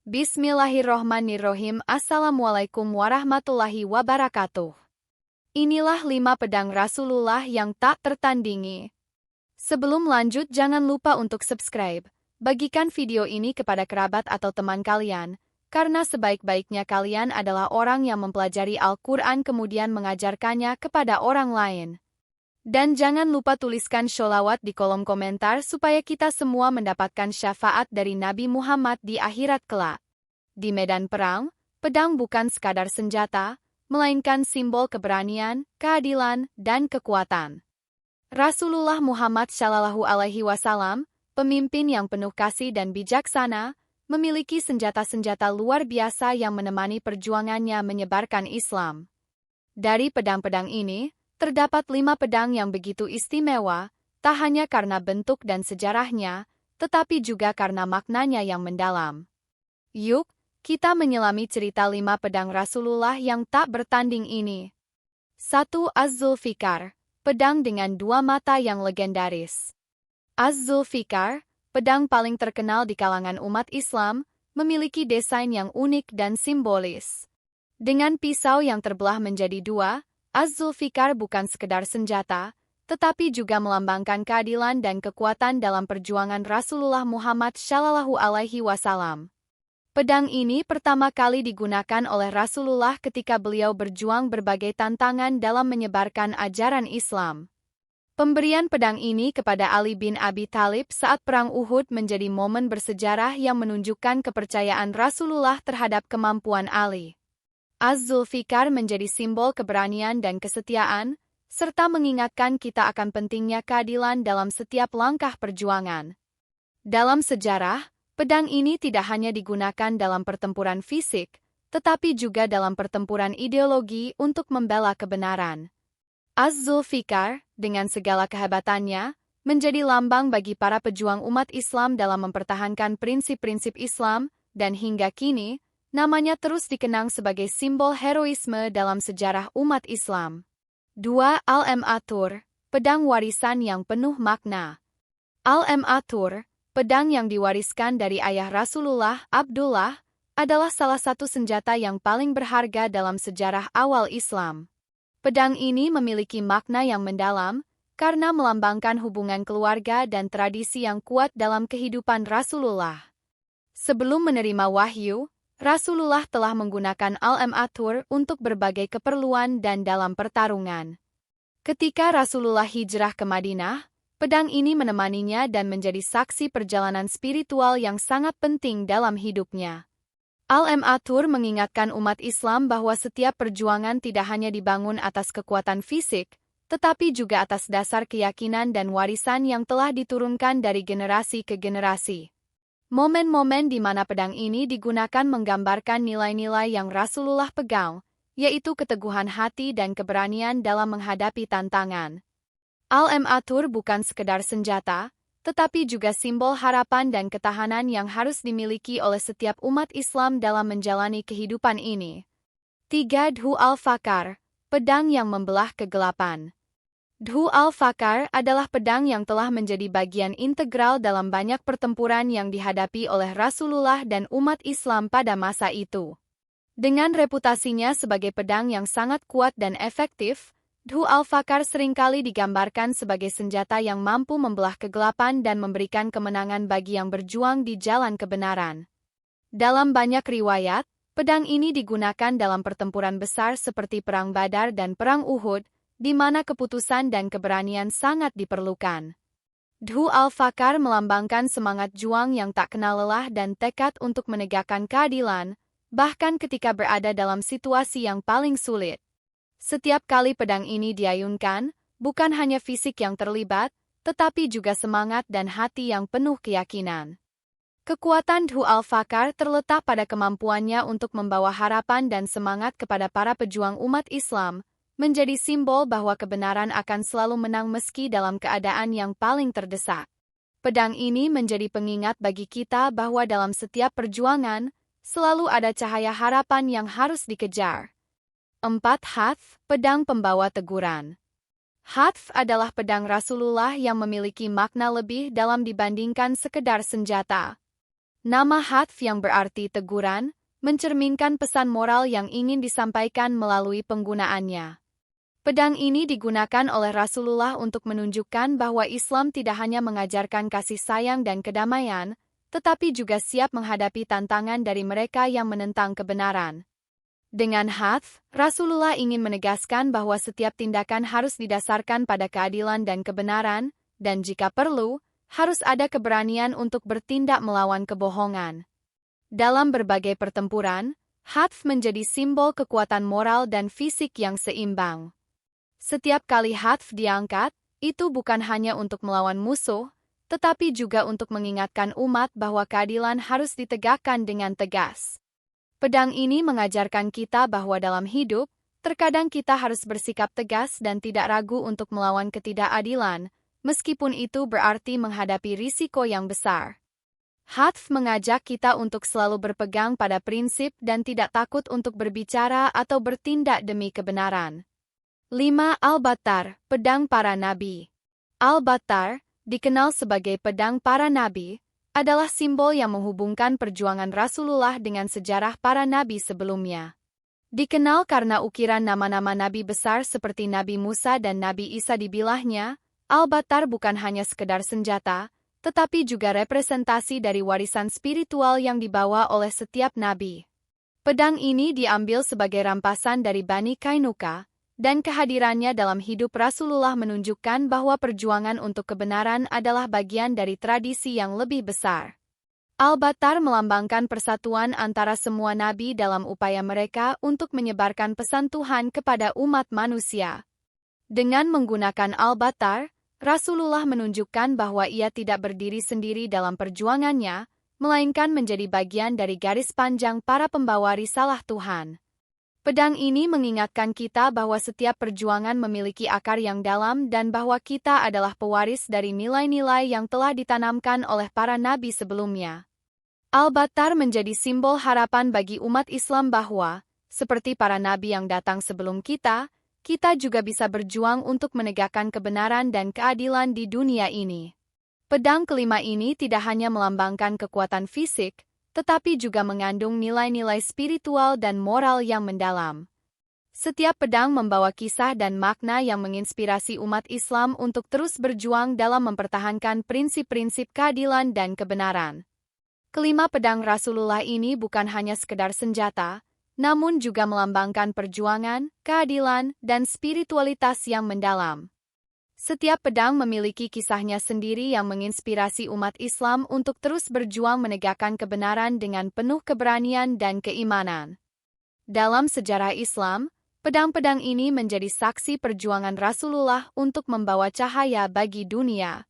Bismillahirrohmanirrohim. Assalamualaikum warahmatullahi wabarakatuh. Inilah 5 pedang Rasulullah yang tak tertandingi. Sebelum lanjut, jangan lupa untuk subscribe. Bagikan video ini kepada kerabat atau teman kalian, karena sebaik-baiknya kalian adalah orang yang mempelajari Al-Quran kemudian mengajarkannya kepada orang lain. Dan jangan lupa tuliskan sholawat di kolom komentar supaya kita semua mendapatkan syafaat dari Nabi Muhammad di akhirat kelak. Di medan perang, pedang bukan sekadar senjata, melainkan simbol keberanian, keadilan, dan kekuatan. Rasulullah Muhammad SAW, pemimpin yang penuh kasih dan bijaksana, memiliki senjata-senjata luar biasa yang menemani perjuangannya menyebarkan Islam. Dari pedang-pedang ini, terdapat 5 pedang yang begitu istimewa, tak hanya karena bentuk dan sejarahnya, tetapi juga karena maknanya yang mendalam. Yuk, kita menyelami cerita 5 pedang Rasulullah yang tak bertanding ini. 1. Az-Zulfikar, pedang dengan 2 mata yang legendaris. Az-Zulfikar, pedang paling terkenal di kalangan umat Islam, memiliki desain yang unik dan simbolis. Dengan pisau yang terbelah menjadi 2, Az-Zulfikar bukan sekedar senjata, tetapi juga melambangkan keadilan dan kekuatan dalam perjuangan Rasulullah Muhammad SAW. Pedang ini pertama kali digunakan oleh Rasulullah ketika beliau berjuang berbagai tantangan dalam menyebarkan ajaran Islam. Pemberian pedang ini kepada Ali bin Abi Thalib saat Perang Uhud menjadi momen bersejarah yang menunjukkan kepercayaan Rasulullah terhadap kemampuan Ali. Az-Zulfikar menjadi simbol keberanian dan kesetiaan, serta mengingatkan kita akan pentingnya keadilan dalam setiap langkah perjuangan. Dalam sejarah, pedang ini tidak hanya digunakan dalam pertempuran fisik, tetapi juga dalam pertempuran ideologi untuk membela kebenaran. Az-Zulfikar, dengan segala kehebatannya, menjadi lambang bagi para pejuang umat Islam dalam mempertahankan prinsip-prinsip Islam, dan hingga kini, namanya terus dikenang sebagai simbol heroisme dalam sejarah umat Islam. 2. Al-Ma'thur, pedang warisan yang penuh makna. Al-Ma'thur, pedang yang diwariskan dari ayah Rasulullah, Abdullah, adalah salah satu senjata yang paling berharga dalam sejarah awal Islam. Pedang ini memiliki makna yang mendalam, karena melambangkan hubungan keluarga dan tradisi yang kuat dalam kehidupan Rasulullah. Sebelum menerima wahyu, Rasulullah telah menggunakan Al-Ma'thur untuk berbagai keperluan dan dalam pertarungan. Ketika Rasulullah hijrah ke Madinah, pedang ini menemaninya dan menjadi saksi perjalanan spiritual yang sangat penting dalam hidupnya. Al-Ma'thur mengingatkan umat Islam bahwa setiap perjuangan tidak hanya dibangun atas kekuatan fisik, tetapi juga atas dasar keyakinan dan warisan yang telah diturunkan dari generasi ke generasi. Momen-momen di mana pedang ini digunakan menggambarkan nilai-nilai yang Rasulullah pegang, yaitu keteguhan hati dan keberanian dalam menghadapi tantangan. Al-Ma'thur bukan sekedar senjata, tetapi juga simbol harapan dan ketahanan yang harus dimiliki oleh setiap umat Islam dalam menjalani kehidupan ini. 3. Dhu al-Fakar, pedang yang membelah kegelapan. Dhu al-Fakar adalah pedang yang telah menjadi bagian integral dalam banyak pertempuran yang dihadapi oleh Rasulullah dan umat Islam pada masa itu. Dengan reputasinya sebagai pedang yang sangat kuat dan efektif, Dhu al-Fakar seringkali digambarkan sebagai senjata yang mampu membelah kegelapan dan memberikan kemenangan bagi yang berjuang di jalan kebenaran. Dalam banyak riwayat, pedang ini digunakan dalam pertempuran besar seperti Perang Badar dan Perang Uhud, di mana keputusan dan keberanian sangat diperlukan. Dhu al-Fakar melambangkan semangat juang yang tak kenal lelah dan tekad untuk menegakkan keadilan, bahkan ketika berada dalam situasi yang paling sulit. Setiap kali pedang ini diayunkan, bukan hanya fisik yang terlibat, tetapi juga semangat dan hati yang penuh keyakinan. Kekuatan Dhu al-Fakar terletak pada kemampuannya untuk membawa harapan dan semangat kepada para pejuang umat Islam, menjadi simbol bahwa kebenaran akan selalu menang meski dalam keadaan yang paling terdesak. Pedang ini menjadi pengingat bagi kita bahwa dalam setiap perjuangan, selalu ada cahaya harapan yang harus dikejar. 4. Hath, pedang pembawa teguran. Hath adalah pedang Rasulullah yang memiliki makna lebih dalam dibandingkan sekedar senjata. Nama Hatf yang berarti teguran, mencerminkan pesan moral yang ingin disampaikan melalui penggunaannya. Pedang ini digunakan oleh Rasulullah untuk menunjukkan bahwa Islam tidak hanya mengajarkan kasih sayang dan kedamaian, tetapi juga siap menghadapi tantangan dari mereka yang menentang kebenaran. Dengan Hatf, Rasulullah ingin menegaskan bahwa setiap tindakan harus didasarkan pada keadilan dan kebenaran, dan jika perlu, harus ada keberanian untuk bertindak melawan kebohongan. Dalam berbagai pertempuran, Hatf menjadi simbol kekuatan moral dan fisik yang seimbang. Setiap kali Hatf diangkat, itu bukan hanya untuk melawan musuh, tetapi juga untuk mengingatkan umat bahwa keadilan harus ditegakkan dengan tegas. Pedang ini mengajarkan kita bahwa dalam hidup, terkadang kita harus bersikap tegas dan tidak ragu untuk melawan ketidakadilan, meskipun itu berarti menghadapi risiko yang besar. Hatf mengajak kita untuk selalu berpegang pada prinsip dan tidak takut untuk berbicara atau bertindak demi kebenaran. 5. Al-Battar, pedang para nabi. Al-Battar, dikenal sebagai pedang para nabi, adalah simbol yang menghubungkan perjuangan Rasulullah dengan sejarah para nabi sebelumnya. Dikenal karena ukiran nama-nama nabi besar seperti Nabi Musa dan Nabi Isa di bilahnya, Al-Battar bukan hanya sekedar senjata, tetapi juga representasi dari warisan spiritual yang dibawa oleh setiap nabi. Pedang ini diambil sebagai rampasan dari Bani Kainuka, dan kehadirannya dalam hidup Rasulullah menunjukkan bahwa perjuangan untuk kebenaran adalah bagian dari tradisi yang lebih besar. Al-Battar melambangkan persatuan antara semua nabi dalam upaya mereka untuk menyebarkan pesan Tuhan kepada umat manusia. Dengan menggunakan Al-Battar, Rasulullah menunjukkan bahwa ia tidak berdiri sendiri dalam perjuangannya, melainkan menjadi bagian dari garis panjang para pembawa risalah Tuhan. Pedang ini mengingatkan kita bahwa setiap perjuangan memiliki akar yang dalam dan bahwa kita adalah pewaris dari nilai-nilai yang telah ditanamkan oleh para nabi sebelumnya. Al-Battar menjadi simbol harapan bagi umat Islam bahwa, seperti para nabi yang datang sebelum kita juga bisa berjuang untuk menegakkan kebenaran dan keadilan di dunia ini. Pedang kelima ini tidak hanya melambangkan kekuatan fisik, tetapi juga mengandung nilai-nilai spiritual dan moral yang mendalam. Setiap pedang membawa kisah dan makna yang menginspirasi umat Islam untuk terus berjuang dalam mempertahankan prinsip-prinsip keadilan dan kebenaran. Kelima pedang Rasulullah ini bukan hanya sekedar senjata, namun juga melambangkan perjuangan, keadilan, dan spiritualitas yang mendalam. Setiap pedang memiliki kisahnya sendiri yang menginspirasi umat Islam untuk terus berjuang menegakkan kebenaran dengan penuh keberanian dan keimanan. Dalam sejarah Islam, pedang-pedang ini menjadi saksi perjuangan Rasulullah untuk membawa cahaya bagi dunia.